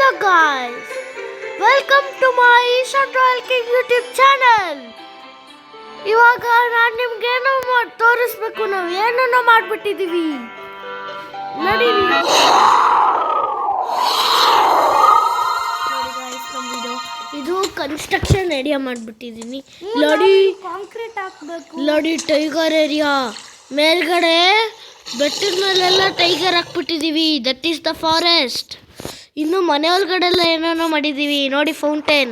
Hello guys, welcome to my Ishan Royal King YouTube channel. ಇವಾಗ ನಾನು ನಿಮಗೆ ಏನೋ ತೋರಿಸಬೇಕು. ನಾವು ಏನನ್ನ ಮಾಡಿಬಿಟ್ಟಿದೀವಿ ನಡೀರಿ. ನೋಡಿ ಗಾಯ್ಸ್, ನಮ್ಮ ವಿಡಿಯೋ ಇದು ಕನ್ಸ್ಟ್ರಕ್ಷನ್ ಏರಿಯಾ ಮಾಡಿಬಿಟ್ಟಿದ್ದೀನಿ. ನೋಡಿ ಕಾಂಕ್ರೀಟ್ ಹಾಕಬೇಕು. ನೋಡಿ ಟೈಗರ್ ಏರಿಯಾ ಮೇಲ್ಗಡೆ ಬೆಟ್ಟದ ಮೇಲೆಲ್ಲ ಟೈಗರ್ ಹಾಕ್ಬಿಟ್ಟಿದ್ದೀವಿ. That is the forest. ಇನ್ನು ಮನೆ ಒಳಗಡೆ ಎಲ್ಲ ಏನೇನೋ ಮಾಡಿದ್ದೀವಿ. ನೋಡಿ ಫೌಂಟೇನ್,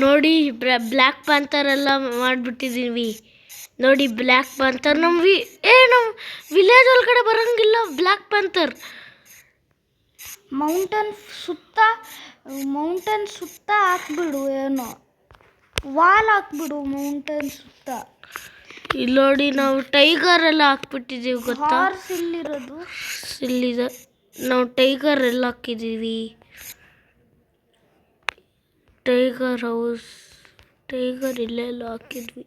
ನೋಡಿ ಬ್ಲ್ಯಾಕ್ ಪ್ಯಾಂಥರ್ ಎಲ್ಲ ಮಾಡಿಬಿಟ್ಟಿದ್ದೀವಿ. ನೋಡಿ ಬ್ಲ್ಯಾಕ್ ಪ್ಯಾಂಥರ್ ನಮ್ಮ ವಿಲೇಜ್ ಒಳಗಡೆ ಬರೋಂಗಿಲ್ಲ. ಬ್ಲ್ಯಾಕ್ ಪ್ಯಾಂಥರ್ ಮೌಂಟೇನ್ ಸುತ್ತ ಹಾಕ್ಬಿಡು, ಏನೋ ವಾಲ್ ಹಾಕ್ಬಿಡು ಮೌಂಟೇನ್ ಸುತ್ತ. ಇಲ್ಲಿ ನೋಡಿ ನಾವು ಟೈಗರ್ ಎಲ್ಲ ಹಾಕ್ಬಿಟ್ಟಿದ್ದೀವಿ, ಗೊತ್ತಾ? ಹಾರ್ಸ್ ಇಲ್ಲಿರೋದು ಇಲ್ಲಿದೆ. ನಾವು ಟೈಗರ್ ಎಲ್ಲ ಹಾಕಿದ್ದೀವಿ. ಟೈಗರ್ ಹೌಸ್, ಟೈಗರ್ ಇಲ್ಲೆಲ್ಲ ಹಾಕಿದ್ವಿ.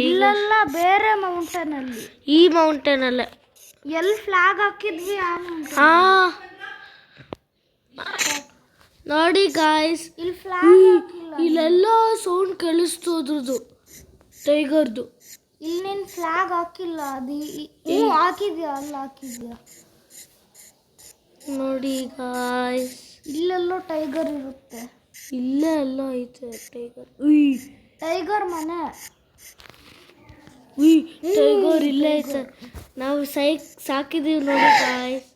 ಇಲ್ಲೆಲ್ಲ ಬೇರೆ ಮೌಂಟೇನ್ ಅಲ್ಲಿ, ಈ ಮೌಂಟೇನ್ ಅಲ್ಲೇ ಎಲ್ಲಿ ಫ್ಲಾಗ್ ಹಾಕಿದ್ವಿ ಆ ಹಾ ನೋಡಿ ಗಾಯ್ಸ್, ಇಲ್ಲಿ ಫ್ಲಾಗ್ ಇಲ್ಲೆಲ್ಲ ಸೌಂಡ್ ಕೇಳಿಸ್ತು ಅದ್ರದ್ದು, ಟೈಗರ್ದು. ಇಲ್ಲಿ ನೀನು ಫ್ಲಾಗ್ ಹಾಕಿಲ್ಲ. ಅದು ಹಾಕಿದ್ಯಾ? ಅಲ್ಲಿ ಹಾಕಿದ್ಯಾ? ನೋಡಿ ಗಾಯ್ಸ್, ಇಲ್ಲೆಲ್ಲೋ ಟೈಗರ್ ಇರುತ್ತೆ. ಇಲ್ಲೇ ಎಲ್ಲ ಐತೆ ಟೈಗರ್. ಟೈಗರ್ ಮನೆ, ಟೈಗರ್ ಇಲ್ಲೇ ಐತೆ. ನಾವು ಸಾಕಿದೀವಿ ನೋಡಿ ಗಾಯ್ಸ್.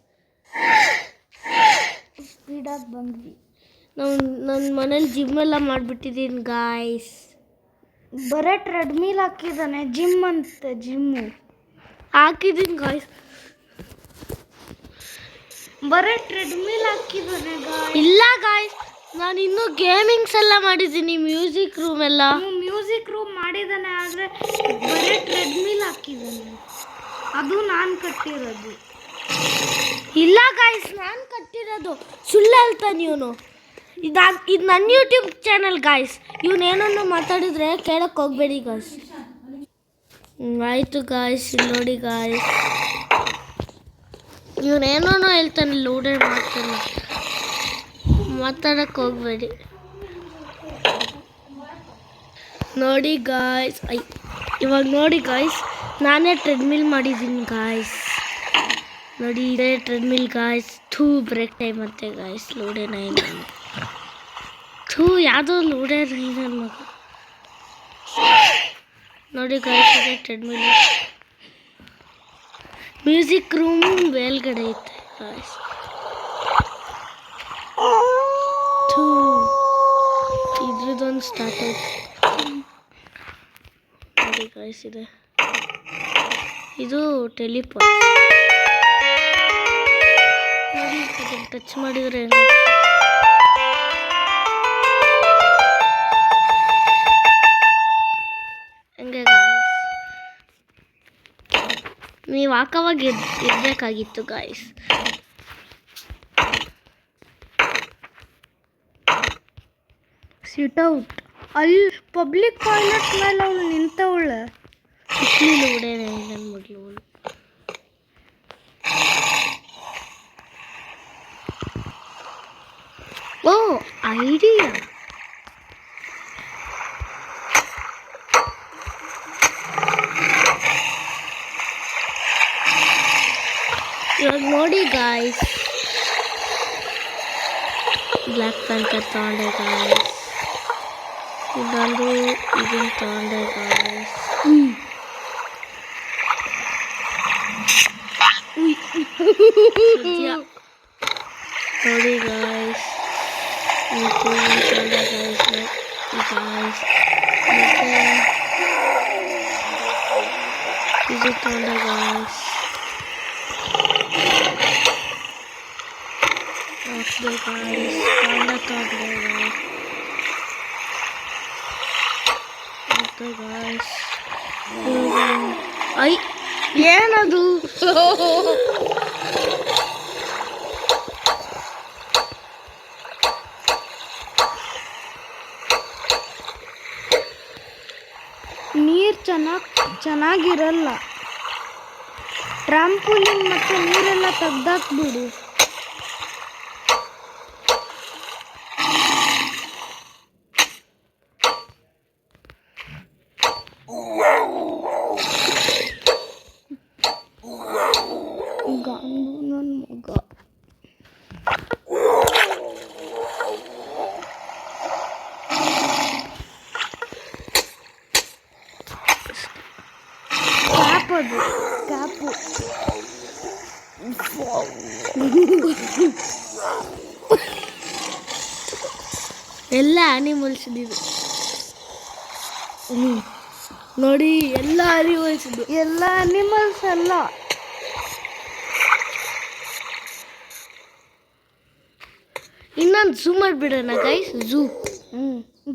ಸ್ಪೀಡಾಗಿ ಬಂದ್ವಿ. ನನ್ನ ಮನೇಲಿ ಜಿಮ್ ಎಲ್ಲ ಮಾಡಿಬಿಟ್ಟಿದ್ದೀನಿ ಗಾಯ್ಸ್. ಬರೇ ಟ್ರೆಡ್ಮಿಲ್ ಹಾಕಿದ್ದಾನೆ. ಜಿಮ್ ಅಂತ ಜಿಮ್ಮು ಹಾಕಿದ್ದೀನಿ ಗಾಯ್ಸ್. ಬರೇ ಟ್ರೆಡ್ಮಿಲ್ ಹಾಕಿದ್ದಾನೆ ಗಾಯ್ಸ್. ಇಲ್ಲ ಗಾಯ್ಸ್, ನಾನು ಇನ್ನೂ ಗೇಮಿಂಗ್ಸ್ ಎಲ್ಲ ಮಾಡಿದ್ದೀನಿ. ಮ್ಯೂಸಿಕ್ ರೂಮ್ ಎಲ್ಲ ಮ್ಯೂಸಿಕ್ ರೂಮ್ ಮಾಡಿದ್ದಾನೆ, ಆದರೆ ಬರೇ ಟ್ರೆಡ್ಮಿಲ್ ಹಾಕಿದ್ದಾನೆ. ಅದು ನಾನು ಕಟ್ಟಿರೋದು. ಇಲ್ಲ ಗಾಯ್ಸ್, ನಾನು ಕಟ್ಟಿರೋದು. ಸುಳ್ಳು ಹೇಳ್ತಾನೆ ಇವನು. ಇದು ನನ್ನ ಯೂಟ್ಯೂಬ್ ಚಾನಲ್ ಗಾಯ್ಸ್. ಇವನೇನನ್ನು ಮಾತಾಡಿದ್ರೆ ಕೇಳಕ್ಕೆ ಹೋಗ್ಬೇಡಿ ಗಾಯ್ಸ್. ಆಯಿತು ಗಾಯ್ಸ್, ಇಲ್ಲಿ ನೋಡಿ ಗಾಯ್ಸ್, ಇವನೇನೋ ಹೇಳ್ತಾನೆ, ಲೂಡೇ ಮಾಡ್ತಾನೆ. ಮಾತಾಡಕ್ಕೆ ಹೋಗ್ಬೇಡಿ. ನೋಡಿ ಗಾಯ್ಸ್, ಇವಾಗ ನೋಡಿ ಗಾಯ್ಸ್, ನಾನೇ ಟ್ರೆಡ್ಮಿಲ್ ಮಾಡಿದ್ದೀನಿ ಗಾಯ್ಸ್. ನೋಡಿ ಇದೇ ಟ್ರೆಡ್ಮಿಲ್ ಗಾಯ್ಸ್. ಬ್ರೇಕ್ ಟೈಮ್ ಅಂತೆ ಗಾಯ್ಸ್. ಲೂಡೆ 9 ಯಾವುದೋ ಲೂಡೆ 9 ನನ್ನ ಮಗ. ನೋಡಿ ಗಾಯ್ಸ್, ಇದೇ ಟ್ರೆಡ್ಮಿಲ್. ಮ್ಯೂಸಿಕ್ ರೂಮ್ ಮೇಲ್ಗಡೆ ಐತೆ ಗಾಯ್ಸ್. ಇದ್ರದ್ದೊಂದು ಸ್ಟಾರ್ಟ್ ಆಯ್ತು ನೋಡಿ ಗಾಯ್ಸ್. ಇದು ಟೆಲಿಪೋರ್ಟ್. ನೋಡಿ ಟಚ್ ಮಾಡಿದ್ರೆ ಹಂಗೆ ಗಾಯ್ಸ್. ನೀವು ಹಾಕವಾಗ ಇರಬೇಕಾಗಿತ್ತು ಗಾಯ್ಸ್. ಸಿಟ್ ಔಟ್. ಅಲ್ಲಿ ಪಬ್ಲಿಕ್ ಟಾಯ್ಲೆಟ್ ಮೇಲೆ ಅವಳು ನಿಂತವಳೆ. ಲೂಡೆ ನನ್ನ ಮೊದಲು. ಓ ಐಡಿಯಾ. ಇವಾಗ ನೋಡಿ ಗಾಯ್ಸ್, ಬ್ಲ್ಯಾಕ್ ಪ್ಯಾಂಥರ್ ತಗೊಂಡೆ ಗಾಯ್ಸ್. ಇದೊಂದು ಇದನ್ನು ತಗೊಂಡೆ ಗಾಯ್ಸ್. ನೋಡಿ ಗಾಯ್ಸ್, ತಗೊಂಡೆ ಗಾಯ್ಸ್. ಇದು ತಗೊಂಡೆ ಗಾಯ್ಸ್. ಹಾಕ್ದೆ ಗಾಯ್ಸ್. ತಗೊಂಡೆ ಗಾಯ್ಸ್. ಏನದು? ನೀರು ಚೆನ್ನಾಗಿರಲ್ಲ. ಟ್ರಾಂಪೋಲಿನ್ ಮತ್ತೆ ನೀರೆಲ್ಲ ತೆಗ್ದಾಕ್ಬಿಡು. ಗಾಂಡು ನನ್ನ ಮಗ. ಕ್ಯಾಪದು ಕ್ಯಾಪು. ಎಲ್ಲ ಆನಿಮಲ್ಸ್ ಇದು ನೋಡಿ, ಎಲ್ಲ ಆನಿಮಲ್ಸ್ ಇದು. ಎಲ್ಲ ಅನಿಮಲ್ಸ್ ಅಲ್ಲ, ಇನ್ನೊಂದು ಝೂ ಮಾಡಿಬಿಡೋಣ ಗೈಸ್. ಝೂ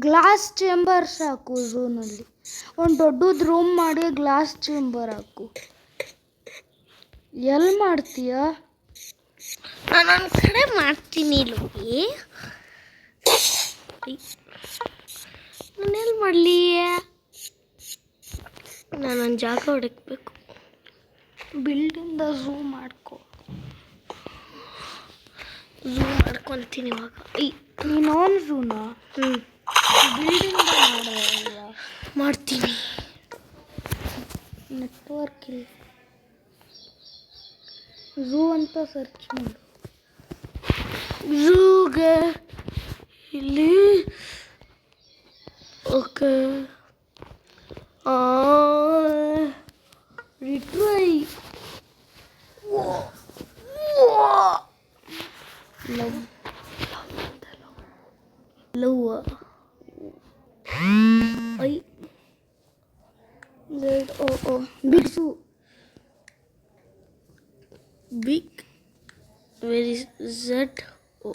ಗ್ಲಾಸ್ ಚೇಂಬರ್ ಸಾಕು. ಝೂನಲ್ಲಿ ಒಂದು ದೊಡ್ಡದು ರೂಮ್ ಮಾಡಿ ಗ್ಲಾಸ್ ಚೇಂಬರ್ ಹಾಕು. ಎಲ್ಲಿ ಮಾಡ್ತೀಯ? ನಾನೊಂದು ಕಡೆ ಮಾಡ್ತೀನಿ ಲೋಗಿ. ನಾನೆಲ್ಲಿ ಮಾಡಲಿ? ನಾನೊಂದು ಜಾಗ ಹುಡುಕ್ಬೇಕು. ಬಿಲ್ಡಿಂದ ಝೂ ಮಾಡ್ಕೊ. ಝೂ ಮಾಡ್ಕೊತೀನಿ ಇವಾಗ. ನೀನೋನ್ ಝೂನಾ? ಬಿಲ್ಡಿಂದ ಮಾಡ್ತೀನಿ. ನೆಟ್ವರ್ಕ್ ಇಲ್ಲ. ಝೂ ಅಂತ ಸರ್ಚ್ ಮಾಡು. ಝೂಗೆ ಇಲ್ಲಿ okay. Retry love I Z O big zoo. Big very Z O.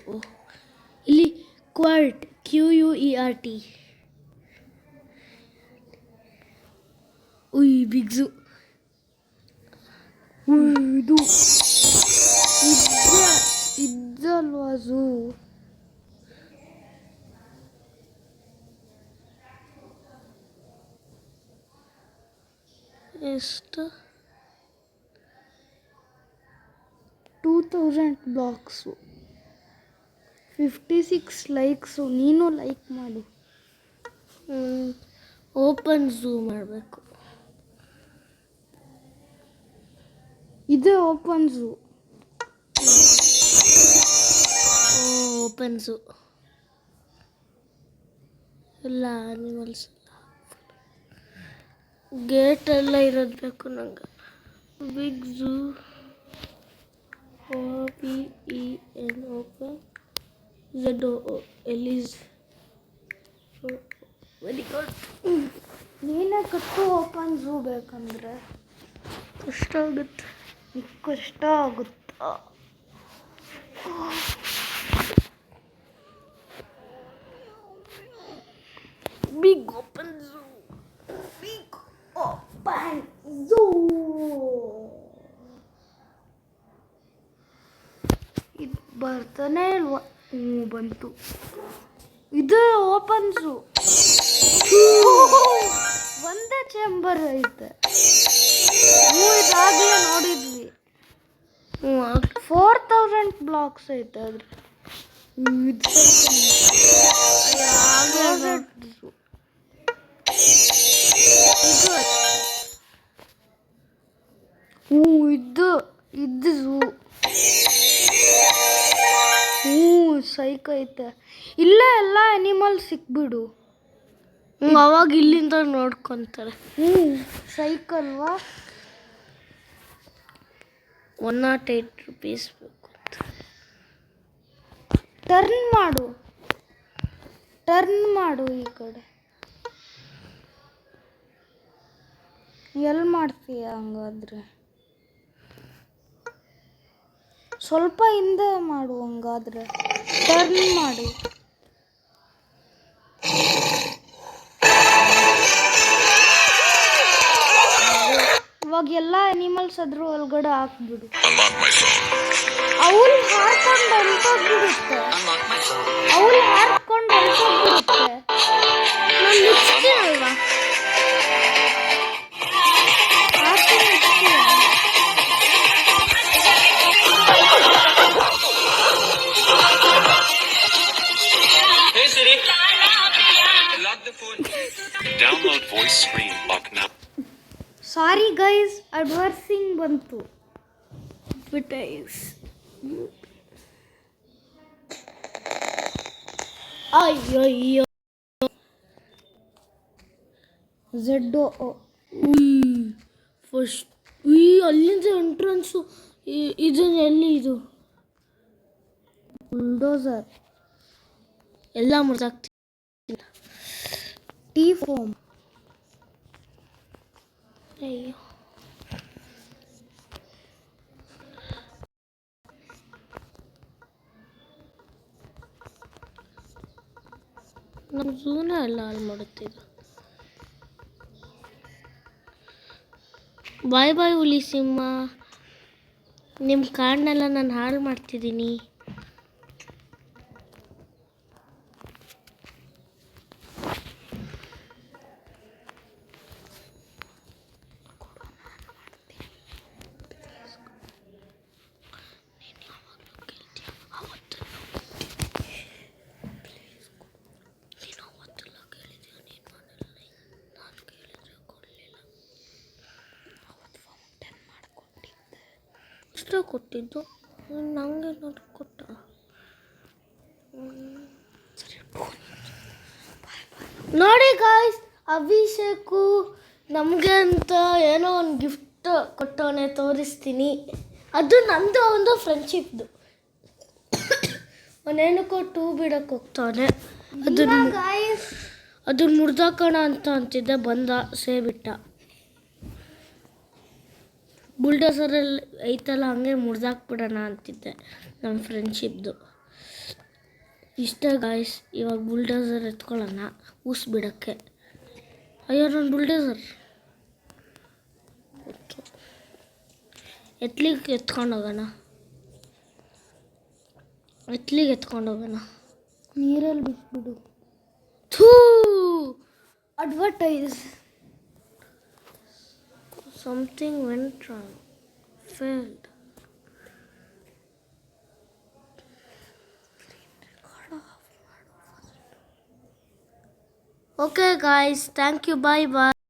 ಇಲ್ಲಿ ಕ್ವಾರ್ಟ್ QUERT. ಉಯ್ ಬಿಗ್ ಝೂ. ಇದು ಇದ್ದಲ್ವಾ ಝೂ? ಎಷ್ಟು? 2000 ಬ್ಲಾಕ್ಸು, 56 ಲೈಕ್ಸು. ನೀನು ಲೈಕ್ ಮಾಡು. ಓಪನ್ ಝೂ ಮಾಡಬೇಕು. ಇದು ಓಪನ್ ಝೂ. ಓಪನ್ ಝೂ ಎಲ್ಲ ಆನಿಮಲ್ಸ್ ಗೇಟ್ ಎಲ್ಲ ಇರೋದು ಬೇಕು ನಂಗೆ. Big zoo OPEN open ZOO ಎಲ್ಲಿಸ್. Very good. ನೀನೇ ಕಟ್ಟು ಓಪನ್ ಝೂ ಬೇಕಂದ್ರೆ. ಕಷ್ಟ ಆಗುತ್ತೆ. ಕಷ್ಟ ಆಗುತ್ತಾ? Big open zoo. Big open zoo. ಇದು ಬರ್ತಾನೆ ಇಲ್ವಾ? ಬಂತು. ಇದು ಓಪನ್ ಝೂ. ಒಂದೇ ಚೇಂಬರ್ ಐತೆ. ಇದಾಗಲೇ ನೋಡಿದ್ವಿ. 4000 ಬ್ಲಾಕ್ಸ್ ಐತೆ ಅದ್ರ. ಇದು ಝೂ. ಸೈಕ್ ಐತೆ. ಇಲ್ಲೇ ಎಲ್ಲ ಅನಿಮಲ್ ಸಿಕ್ಬಿಡು. ಅವಾಗ ಇಲ್ಲಿಂದ ನೋಡ್ಕೊಂತಾರೆ. ಸೈಕಲ್ವಾ? 108 ರೂಪೀಸ್ ಬೇಕು. ಟರ್ನ್ ಮಾಡು ಈ ಕಡೆ. ಎಲ್ಲಿ ಮಾಡ್ತೀಯ ಹಂಗಾದ್ರೆ? ಸ್ವಲ್ಪ ಹಿಂದೆ ಮಾಡು ಹಂಗಾದ್ರೆ. ಟರ್ನ್ ಮಾಡು. ಇವಾಗ ಎಲ್ಲ ಅನಿಮಲ್ಸ್ ಅದ್ರ ಒಳಗಡೆ ಹಾಕ್ಬಿಡು. ಅವಳು ಹಾರ್ಕೊಂಡು ಹೊರಟೋಗ್ಬಿಡುತ್ತೆ. ನಾನು ಮುಚ್ಚಿದೆ ಅಲ್ವಾ? ಸಾರಿ ಗೈಸ್, ಅಡ್ವರ್ಸಿಂಗ್ ಬಂತು. ಅಡ್ವರ್ಟೈಸ್. ಅಯ್ಯೋ ಝೆಡ್ಡೋ. ಫಸ್ಟ್ ಅಲ್ಲಿಂದ ಎಂಟ್ರೆನ್ಸು. ಇದು ಎಲ್ಲಿ ಇದು ಬುಲ್ಡೋಸರ್. ಎಲ್ಲ ಮುರಿದಾಗ್ತೀನಿ. Tea foam. ಅಯ್ಯೋ ನಮ್ಮ ಝೂನ ಎಲ್ಲ ಹಾಳು ಮಾಡುತ್ತಿದ್ದು. ಬಾಯ್ ಬಾಯ್ ಹುಲಿ ಸಿಂಹ, ನಿಮ್ಮ ಕಾಡನ್ನೆಲ್ಲ ನಾನು ಹಾಳು ಮಾಡ್ತಿದ್ದೀನಿ. ಇಷ್ಟ ಕೊಟ್ಟಿದ್ದು ನಂಗೆ ಏನಾದ್ರು ಕೊಟ್ಟ. ನೋಡಿ ಗಾಯ್ಸ್, ಅಭಿಷೇಕು ನಮಗೆ ಅಂತ ಏನೋ ಒಂದು ಗಿಫ್ಟ್ ಕೊಟ್ಟವನೇ, ತೋರಿಸ್ತೀನಿ. ಅದು ನಂದು ಒಂದು ಫ್ರೆಂಡ್ಶಿಪ್ದು. ಅವನೇನಕ್ಕೋ ಟೂ ಬಿಡಕ್ಕೆ ಹೋಗ್ತಾನೆ. ಅದನ್ನ ಮುರ್ದಾಕೋಣ ಅಂತ ಅಂತಿದ್ದೆ, ಬಂದ ಸೇಬಿಟ್ಟ. ಬುಲ್ಡೋಸರಲ್ಲಿ ಐತಲ್ಲ, ಹಂಗೆ ಮುರಿದಾಕ್ಬಿಡೋಣ ಅಂತಿದ್ದೆ ನಮ್ಮ ಫ್ರೆಂಡ್ಶಿಪ್ದು. ಇಷ್ಟ ಗಾಯ್ಸ್, ಇವಾಗ ಬುಲ್ಡೋಸರ್ ಎತ್ಕೊಳ್ಳೋಣ ಬಿಡೋಕ್ಕೆ. ಅಯ್ಯೋ ನನ್ನ ಬುಲ್ಡೋಸರ್ ಎತ್ಲಿಗೆ ಎತ್ಕೊಂಡೋಗೋಣ. ನೀರಲ್ಲಿ ಬಿಟ್ಬಿಡು. ಥೂ, advertise. something went wrong, failed. Okay guys, thank you, bye bye.